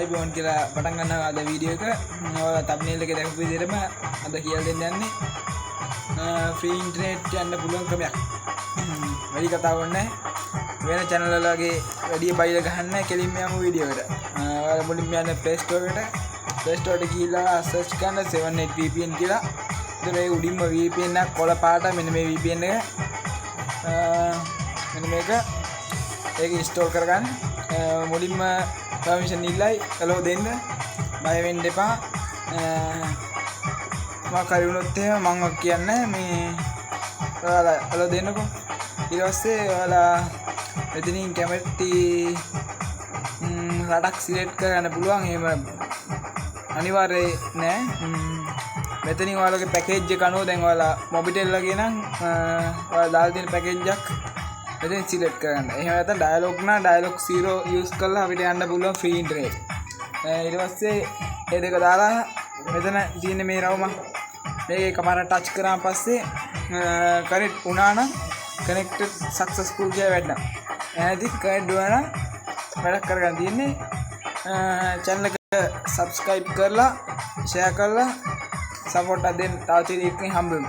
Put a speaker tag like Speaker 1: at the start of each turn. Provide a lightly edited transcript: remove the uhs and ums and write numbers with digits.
Speaker 1: ආයිබෝන් කියලා පටන් ගන්නවා අද වීඩියෝ එක. ඔයාලා thumbnail එකේ දැකපු විදිහටම අද කියලා දෙන්න යන්නේ ෆ්‍රී ඉන්ටර්නෙට් යන්න පුළුවන් ක්‍රමයක්. වැඩි කතාවක් නැහැ. වෙන channel වල වගේ වැඩි බයිල ගහන්න කෙලින්ම යමු වීඩියෝ එකට. ඔයාලා මුලින්ම යන්න Play Store එකට. Play Store එකට ගිහිල්ලා search කරන්න 78 VPN කියලා. ඉතින් මේ උඩින්ම VPN එක කොළ පාට මෙන්න මේ VPN එක. මෙන්න මේක ඒක install කරගන්න. මුලින්ම permission ඉල්ලයි allow දෙන්න. බය වෙන්න එපා. මම කරුණොත් එහෙම මම කියන්නේ මේ ඔයාලා allow දෙන්නකෝ. ඊට පස්සේ ඔයාලා මෙතනින් කැමති රටක් සිලෙක්ට් කරගන්න පුළුවන්. එහෙම අනිවාර්ය නෑ. මෙතනින් ඔයාලගේ පැකේජ් එක අනුව දැන් ඔයාලා මොබිටෙල් එකේ නම් ඔයාලා දාලා තියෙන පැකේජ් එකක් මෙතෙන් සිලෙක්ට් කරගන්න. එහෙම නැත්නම් ඩයලොග් නා ඩයලොග් 0 යූස් කරලා අපිට යන්න පුළුවන් ෆ්‍රී ඉන්ටර්නෙට්. ඊට පස්සේ මේ දෙක දාලා මෙතන තියෙන මේ රවුම මේක එකපාරට ටච් කරාන් පස්සේ කනෙක්ට් වුණා නම් කනෙක්ටඩ් සක්සස්ෆුල් කියලා වැටෙනවා. එහෙනම් කනෙක්ට් වුණා නම් වැඩක් කරගන්න තියෙන්නේ channel එක subscribe කරලා share කරලා support දෙන්න. තව තීරයකින් හම්බෙමු.